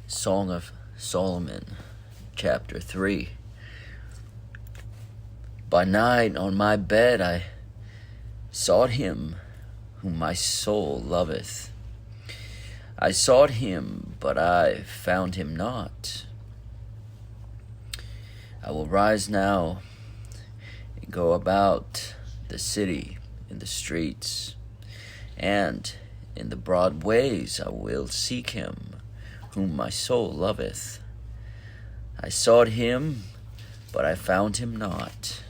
Song of Solomon, chapter 3. By night on my bed I sought him whom my soul loveth. I sought him, but I found him not. I will rise now and go about the city in the streets, and in the broad ways I will seek him whom my soul loveth. I sought him, but I found him not.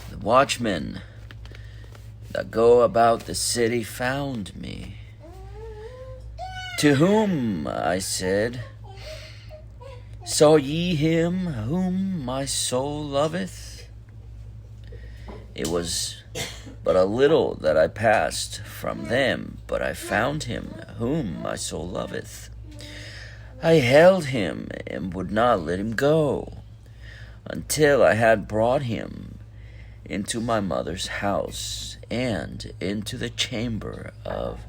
The watchmen that go about the city found me. To whom I said, Saw ye him whom my soul loveth? It was but a little that I passed from them, but I found him whom my soul loveth. I held him and would not let him go, until I had brought him into my mother's house, and into the chamber of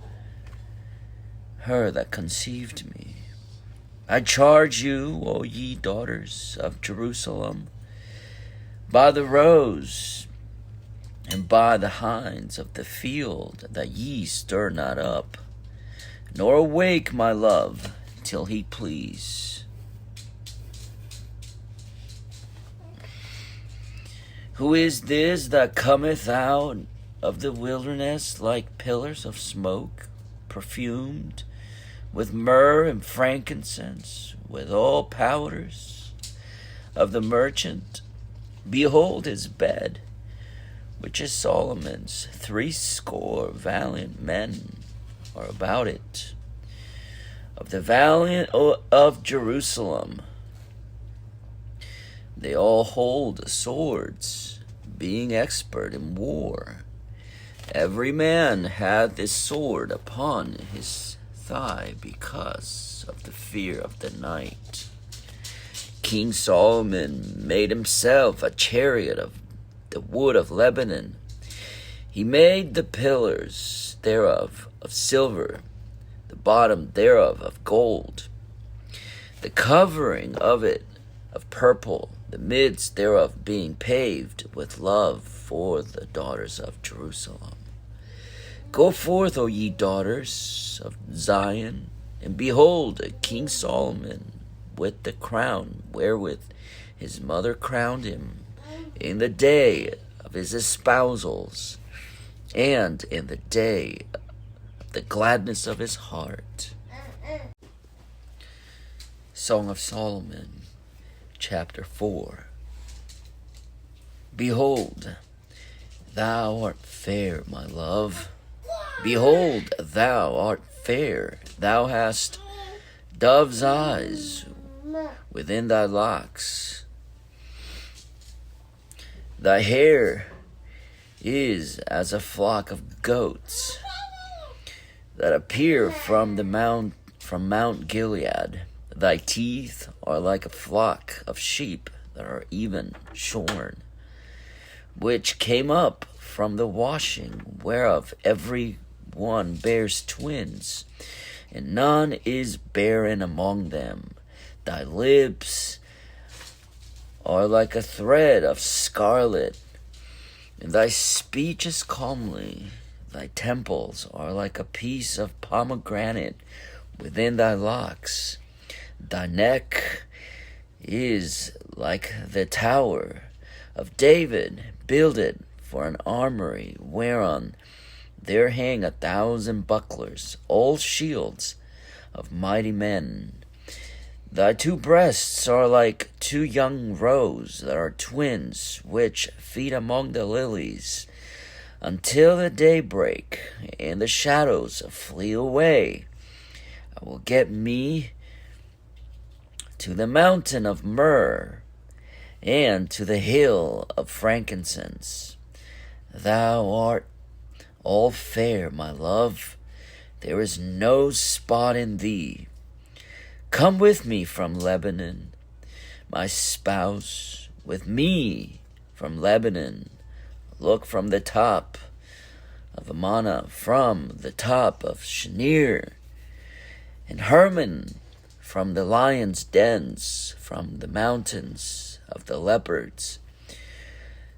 her that conceived me. I charge you, O ye daughters of Jerusalem, by the roes and by the hinds of the field, that ye stir not up, nor awake my love till he please. Who is this that cometh out of the wilderness like pillars of smoke, perfumed with myrrh and frankincense, with all powders of the merchant? Behold his bed, which is Solomon's. 80 valiant men are about it, of the valiant of Jerusalem. They all hold swords, being expert in war. Every man hath his sword upon his thigh, because of the fear of the night. King Solomon made himself a chariot of the wood of Lebanon. He made the pillars thereof of silver, the bottom thereof of gold, the covering of it of purple, the midst thereof being paved with love for the daughters of Jerusalem. Go forth, O ye daughters of Zion, and behold King Solomon with the crown wherewith his mother crowned him, in the day of his espousals, and in the day of the gladness of his heart. Song of Solomon, chapter 4. Behold, thou art fair, my love. Behold, thou art fair. Thou hast dove's eyes within thy locks. Thy hair is as a flock of goats that appear from Mount Gilead. Thy teeth are like a flock of sheep that are even shorn, which came up from the washing, whereof every one bears twins, and none is barren among them. Thy lips are like a thread of scarlet, and thy speech is comely. Thy temples are like a piece of pomegranate within thy locks. Thy neck is like the tower of David, builded for an armory, whereon there hang 1,000 bucklers, all shields of mighty men. Thy 2 breasts are like 2 young roes that are twins, which feed among the lilies, until the day break and the shadows flee away. I will get me to the mountain of myrrh, and to the hill of frankincense. Thou art all fair, my love. There is no spot in thee. Come with me from Lebanon, my spouse, with me from Lebanon. Look from the top of Amana from the top of Shinir, and Hermon from the lions' dens, from the mountains of the leopards.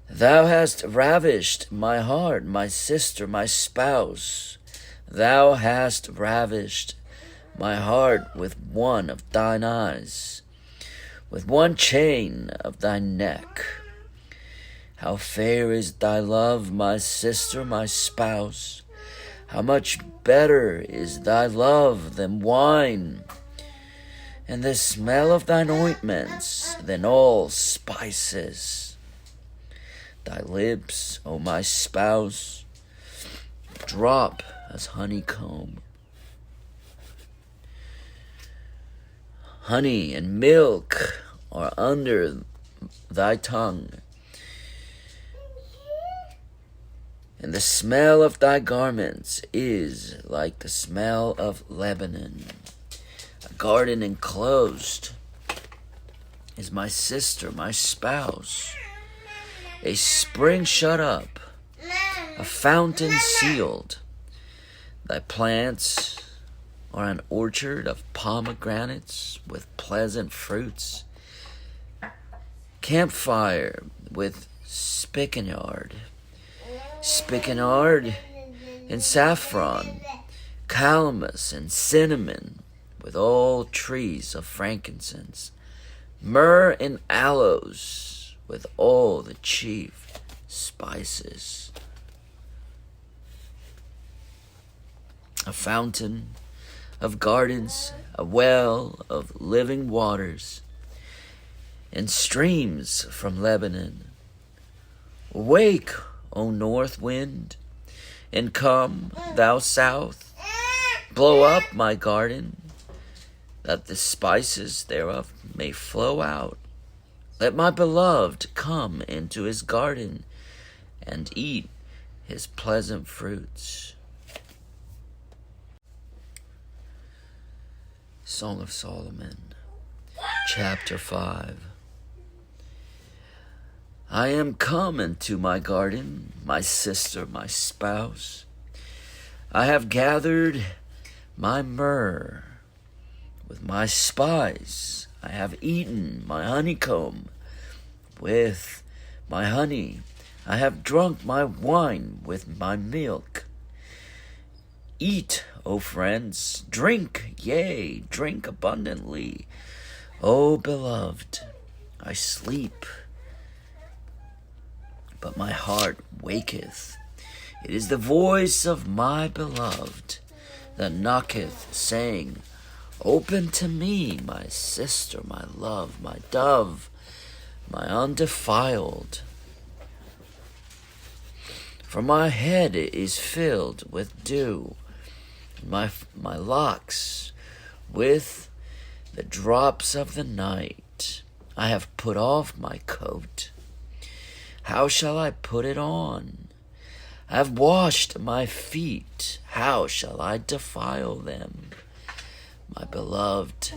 Thou hast ravished my heart, my sister, my spouse. Thou hast ravished my heart with one of thine eyes, with one chain of thy neck. How fair is thy love, my sister, my spouse. How much better is thy love than wine, and the smell of thine ointments than all spices. Thy lips, O my spouse, drop as honeycomb. Honey and milk are under thy tongue, and the smell of thy garments is like the smell of Lebanon. A garden enclosed is my sister, my spouse. A spring shut up, a fountain sealed. Thy plants are an orchard of pomegranates with pleasant fruits. Campfire with spikenard and saffron, calamus and cinnamon, with all trees of frankincense, myrrh and aloes, with all the chief spices. A fountain of gardens, a well of living waters, and streams from Lebanon. Awake, O north wind, and come, thou south. Blow up my garden, that the spices thereof may flow out. Let my beloved come into his garden and eat his pleasant fruits. Song of Solomon, chapter 5. I am come into my garden, my sister, my spouse. I have gathered my myrrh with my spice. I have eaten my honeycomb with my honey. I have drunk my wine with my milk. Eat, O friends, drink, yea, drink abundantly. O beloved, I sleep, but my heart waketh. It is the voice of my beloved that knocketh, saying, Open to me, my sister, my love, my dove, my undefiled. For my head is filled with dew, my locks with the drops of the night. I have put off my coat. How shall I put it on? I have washed my feet. How shall I defile them? My beloved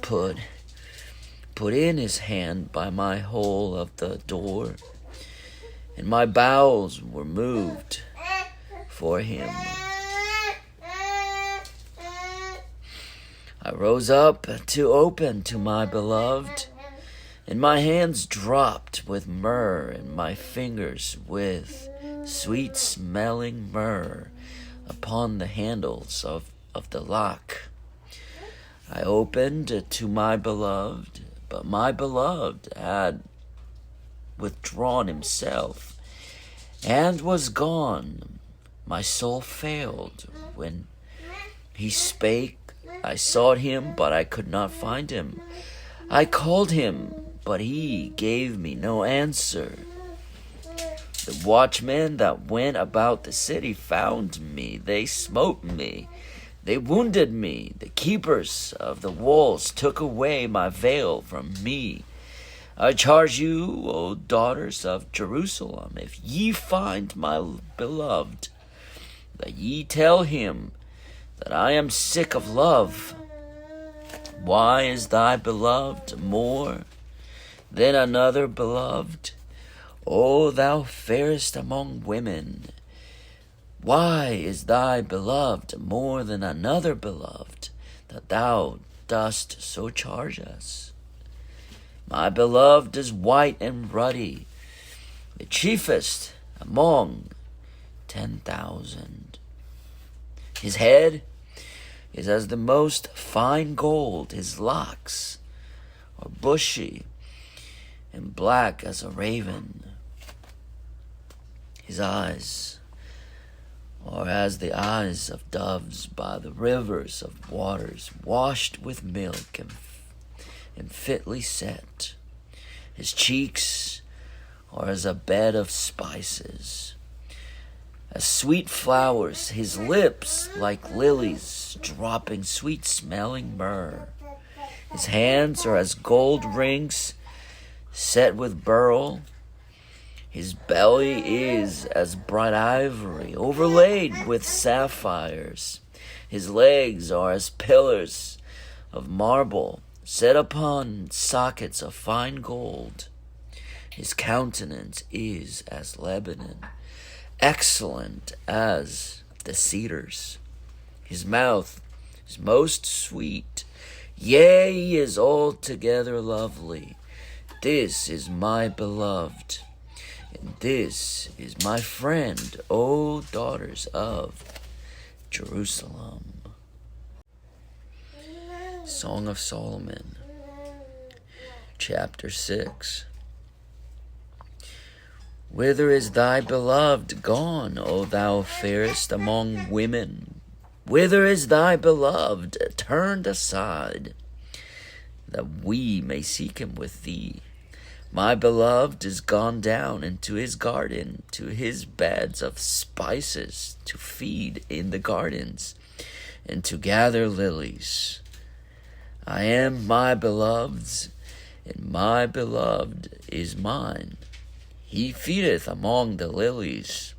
put in his hand by my hole of the door, and my bowels were moved for him. I rose up to open to my beloved, and my hands dropped with myrrh, and my fingers with sweet-smelling myrrh upon the handles of the lock. I opened to my beloved, but my beloved had withdrawn himself and was gone. My soul failed when he spake. I sought him, but I could not find him. I called him, but he gave me no answer. The watchmen that went about the city found me. They smote me. They wounded me. The keepers of the walls took away my veil from me. I charge you, O daughters of Jerusalem, if ye find my beloved, that ye tell him that I am sick of love. Why is thy beloved more than another beloved? O thou fairest among women, Why is thy beloved more than another beloved, that thou dost so charge us? My beloved is white and ruddy, the chiefest among 10,000. His head is as the most fine gold, his locks are bushy and black as a raven. His eyes are as the eyes of doves by the rivers of waters, washed with milk and fitly set. His cheeks are as a bed of spices, as sweet flowers, his lips like lilies dropping sweet-smelling myrrh. His hands are as gold rings set with beryl. His belly is as bright ivory overlaid with sapphires. His legs are as pillars of marble set upon sockets of fine gold. His countenance is as Lebanon, excellent as the cedars. His mouth is most sweet, yea, he is altogether lovely. This is my beloved, and this is my friend, O daughters of Jerusalem. Song of Solomon, chapter 6. Whither is thy beloved gone, O thou fairest among women? Whither is thy beloved turned aside, that we may seek him with thee? My beloved is gone down into his garden, to his beds of spices, to feed in the gardens, and to gather lilies. I am my beloved's, and my beloved is mine. He feedeth among the lilies.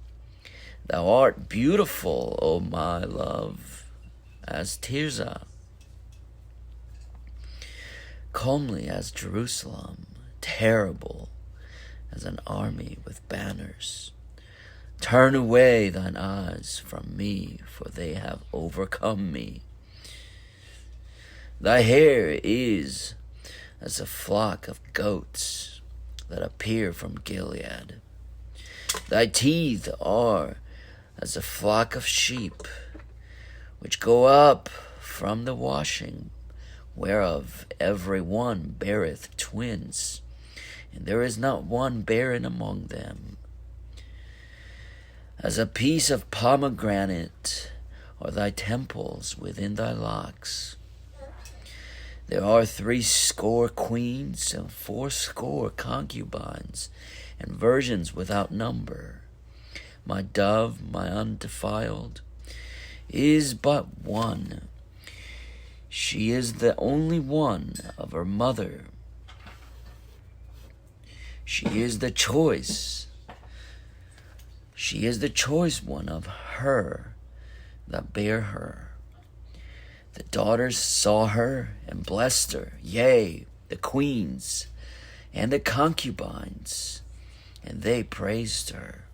Thou art beautiful, O my love, as Tirzah, comely as Jerusalem, terrible as an army with banners. Turn away thine eyes from me, for they have overcome me. Thy hair is as a flock of goats that appear from Gilead. Thy teeth are as a flock of sheep, which go up from the washing, whereof every one beareth twins, and there is not one barren among them. As a piece of pomegranate are thy temples within thy locks. There are 80 queens and 80 concubines, and virgins without number. My dove, my undefiled, is but one. She is the only one of her mother. She is the choice. She is the choice one of her that bare her. The daughters saw her and blessed her, yea, the queens and the concubines, and they praised her.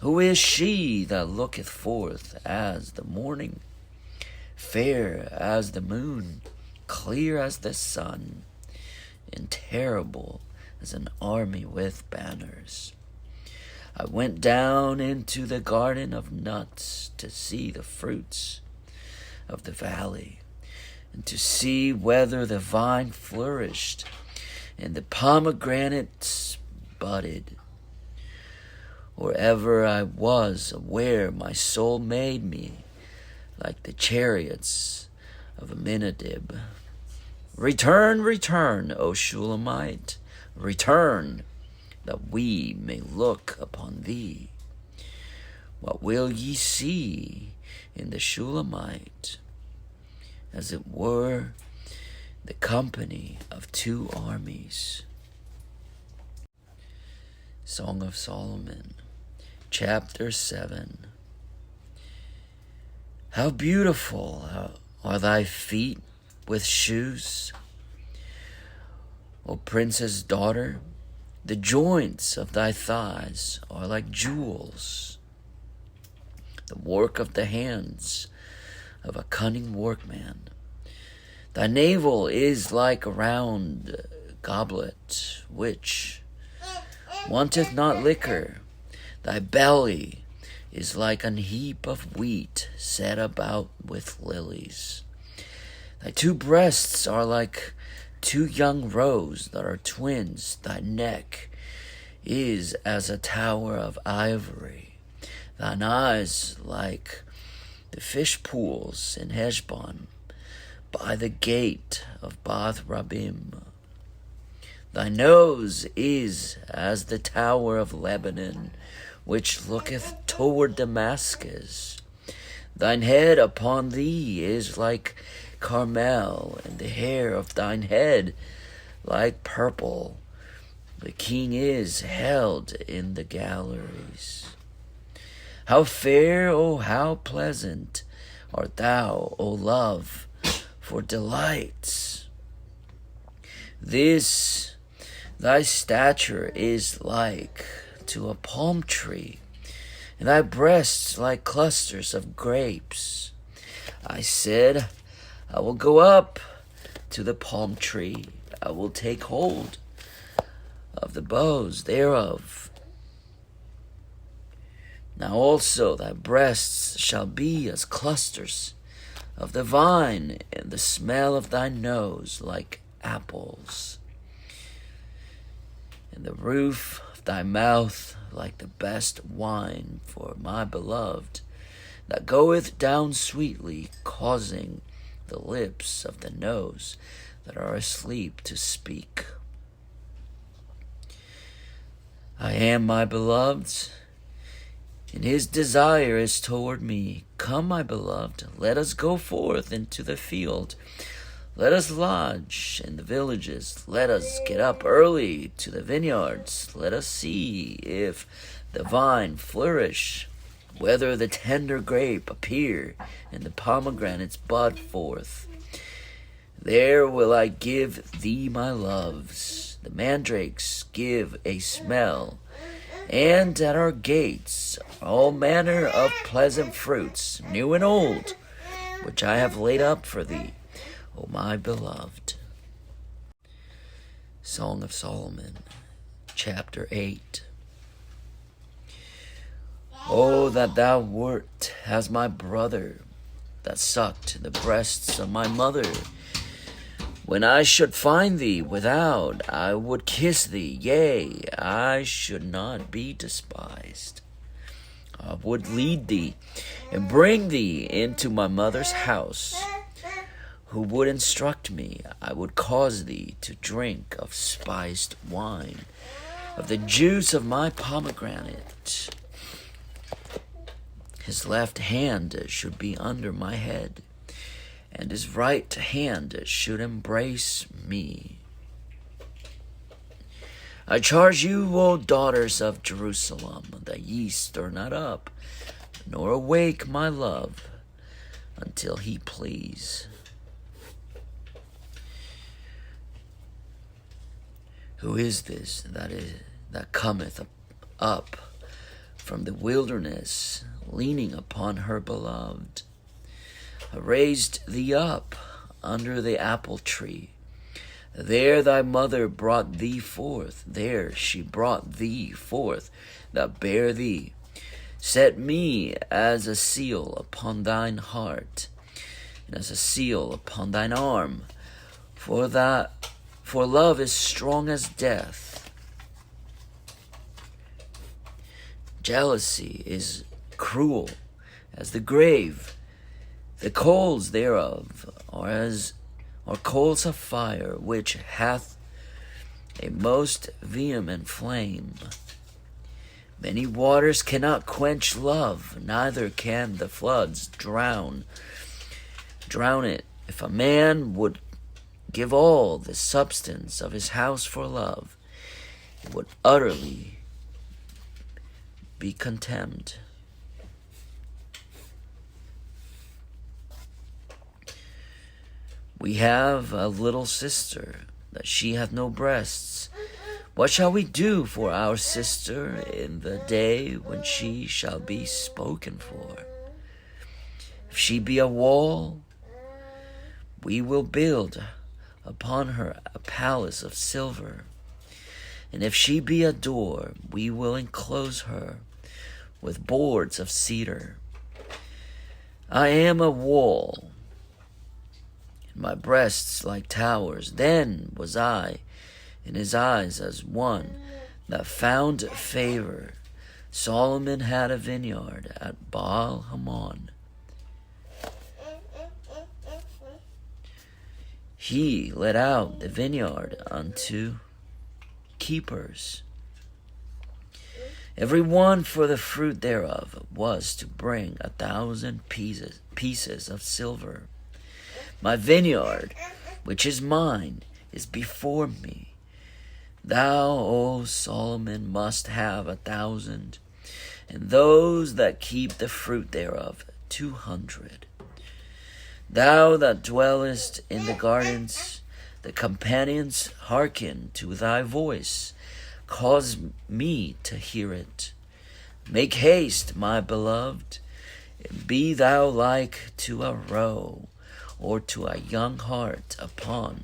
Who is she that looketh forth as the morning, fair as the moon, clear as the sun, and terrible as an army with banners? I went down into the garden of nuts to see the fruits of the valley, and to see whether the vine flourished and the pomegranates budded. Or ever I was aware my soul made me like the chariots of Amminadab. Return, return, O Shulamite, return, that we may look upon thee. What will ye see in the Shulamite? As it were the company of 2 armies. Song of Solomon, chapter 7. How beautiful are thy feet with shoes, O princess daughter! The joints of thy thighs are like jewels. the work of the hands of a cunning workman. Thy navel is like a round goblet, which wanteth not liquor. Thy belly is like an heap of wheat set about with lilies. Thy two breasts are like two young roes that are twins. Thy neck is as a tower of ivory. Thine eyes like the fish pools in Heshbon, by the gate of Bath Rabbim. Thy nose is as the tower of Lebanon, which looketh toward Damascus. Thine head upon thee is like Carmel, and the hair of thine head like purple. The king is held in the galleries. How fair, oh, how pleasant art thou, O love, for delights. This thy stature is like to a palm tree, and thy breasts like clusters of grapes. I said, I will go up to the palm tree, I will take hold of the boughs thereof. Now also thy breasts shall be as clusters of the vine, and the smell of thy nose like apples, and the roof of thy mouth like the best wine for my beloved, that goeth down sweetly, causing the lips of the nose that are asleep to speak. I am my beloved's, and his desire is toward me. Come, my beloved, let us go forth into the field. Let us lodge in the villages. Let us get up early to the vineyards. Let us see if the vine flourish, whether the tender grape appear, and the pomegranates bud forth. There will I give thee my loves. The mandrakes give a smell, and at our gates all manner of pleasant fruits, new and old, which I have laid up for thee, O my beloved. Song of Solomon, chapter 8. Oh, that thou wert as my brother, that sucked the breasts of my mother. When I should find thee without, I would kiss thee, yea, I should not be despised. I would lead thee and bring thee into my mother's house, who would instruct me. I would cause thee to drink of spiced wine, of the juice of my pomegranate. His left hand should be under my head, and his right hand should embrace me. I charge you, O daughters of Jerusalem, that ye stir not up, nor awake my love, until he please. Who is this that cometh up from the wilderness, leaning upon her beloved? I raised thee up under the apple tree. There thy mother brought thee forth. There she brought thee forth that bare thee. Set me as a seal upon thine heart, and as a seal upon thine arm. For love is strong as death. Jealousy is cruel as the grave. The coals thereof are coals of fire, which hath a most vehement flame. Many waters cannot quench love, neither can the floods drown it. If a man would give all the substance of his house for love, he would utterly be contemned. We have a little sister, that she hath no breasts. What shall we do for our sister in the day when she shall be spoken for? If she be a wall, we will build upon her a palace of silver. And if she be a door, we will enclose her with boards of cedar. I am a wall, and my breasts like towers. Then was I in his eyes as one that found favor. Solomon had a vineyard at Baal Hamon. He let out the vineyard unto keepers. Every one for the fruit thereof was to bring 1,000 pieces of silver. My vineyard, which is mine, is before me. Thou, O Solomon, must have 1,000, and those that keep the fruit thereof 200. Thou that dwellest in the gardens, the companions hearken to thy voice. Cause me to hear it. Make haste, my beloved, and be thou like to a roe, or to a young hart upon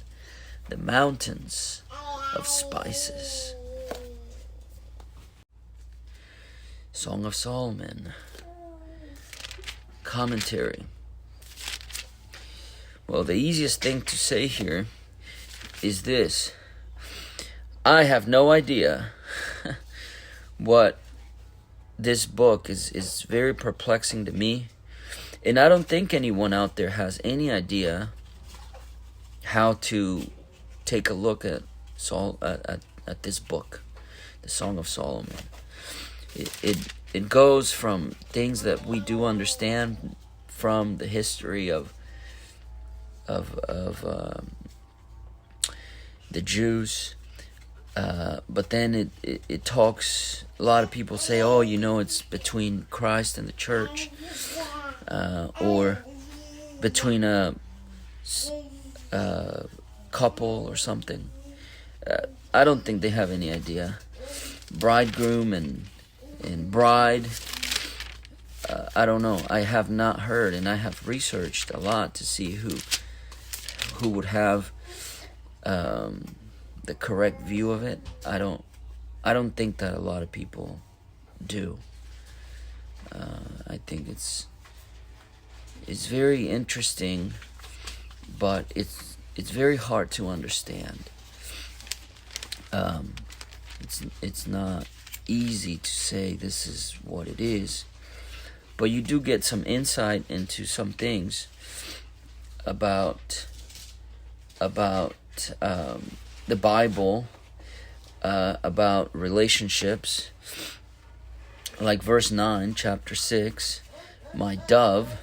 the mountains of spices. Song of Solomon. Commentary. Well, the easiest thing to say here is this. I have no idea what this book is very perplexing to me. And I don't think anyone out there has any idea how to take a look at at this book, the Song of Solomon. It goes from things that we do understand from the history of the Jews. But then it talks, a lot of people say, oh, you know, it's between Christ and the church, or between a couple or something. I don't think they have any idea. Bridegroom and bride, I don't know. I have not heard, and I have researched a lot to see who would have the correct view of it. I don't think that a lot of people do. I think it's very interesting, but it's very hard to understand. It's not easy to say this is what it is, but you do get some insight into some things about the Bible, about relationships, like verse 9, chapter 6, my dove,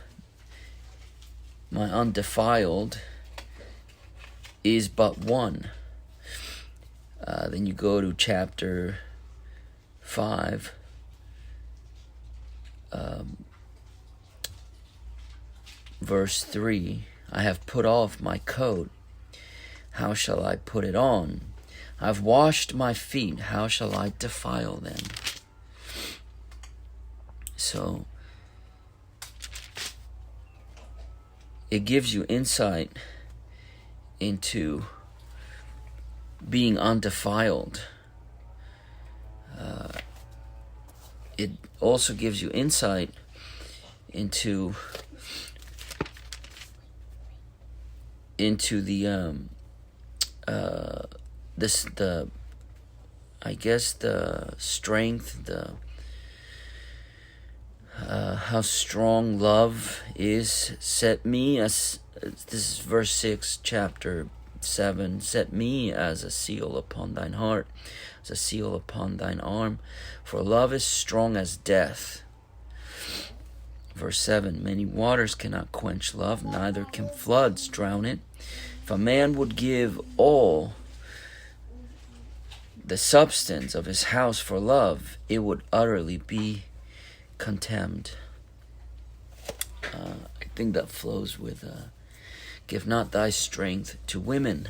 my undefiled, is but one. Then you go to chapter 5, verse 3, I have put off my coat, how shall I put it on? I've washed my feet, how shall I defile them? So, it gives you insight into being undefiled. It also gives you insight into the strength, how strong love is. Set me as, this is verse 6, chapter 7, set me as a seal upon thine heart, as a seal upon thine arm, for love is strong as death. Verse 7, many waters cannot quench love, neither can floods drown it. If a man would give all the substance of his house for love, it would utterly be contemned. I think that flows with give not thy strength to women.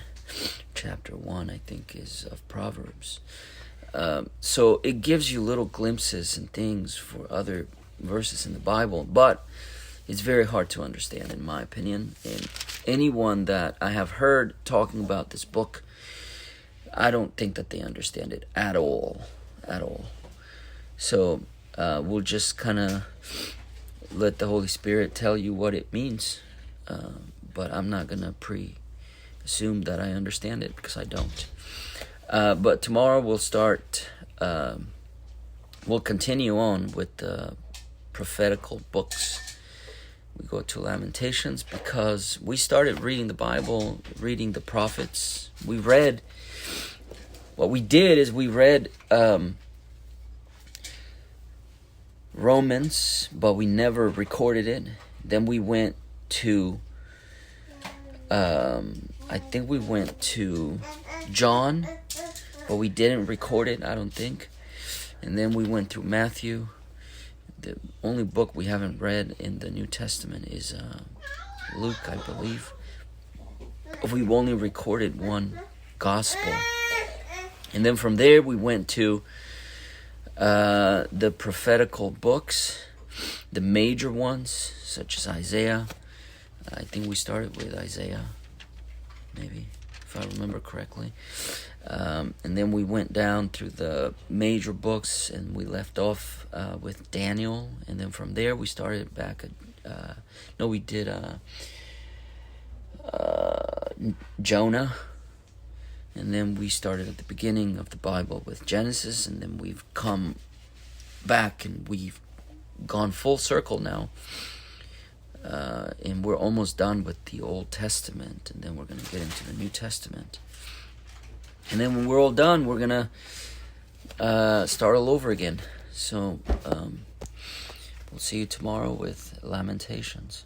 Chapter 1, I think, is of Proverbs. So it gives you little glimpses and things for other verses in the Bible. But it's very hard to understand, in my opinion. And anyone that I have heard talking about this book, I don't think that they understand it at all. So we'll just kind of let the Holy Spirit tell you what it means. But I'm not going to assume that I understand it, because I don't. But tomorrow we'll start, we'll continue on with the prophetical books. We go to Lamentations because we started reading the Bible, reading the prophets. What we did is we read Romans, but we never recorded it. Then we went to, I think we went to John, but we didn't record it, I don't think. And then we went through Matthew. The only book we haven't read in the New Testament is Luke, I believe. We've only recorded one gospel. And then from there we went to the prophetical books, the major ones, such as Isaiah. I think we started with Isaiah, maybe, if I remember correctly. And then we went down through the major books, and we left off with Daniel. And then from there we started back at, we did Jonah. And then we started at the beginning of the Bible with Genesis, and then we've come back and we've gone full circle now. And we're almost done with the Old Testament, and then we're going to get into the New Testament. And then when we're all done, we're going to start all over again. So we'll see you tomorrow with Lamentations.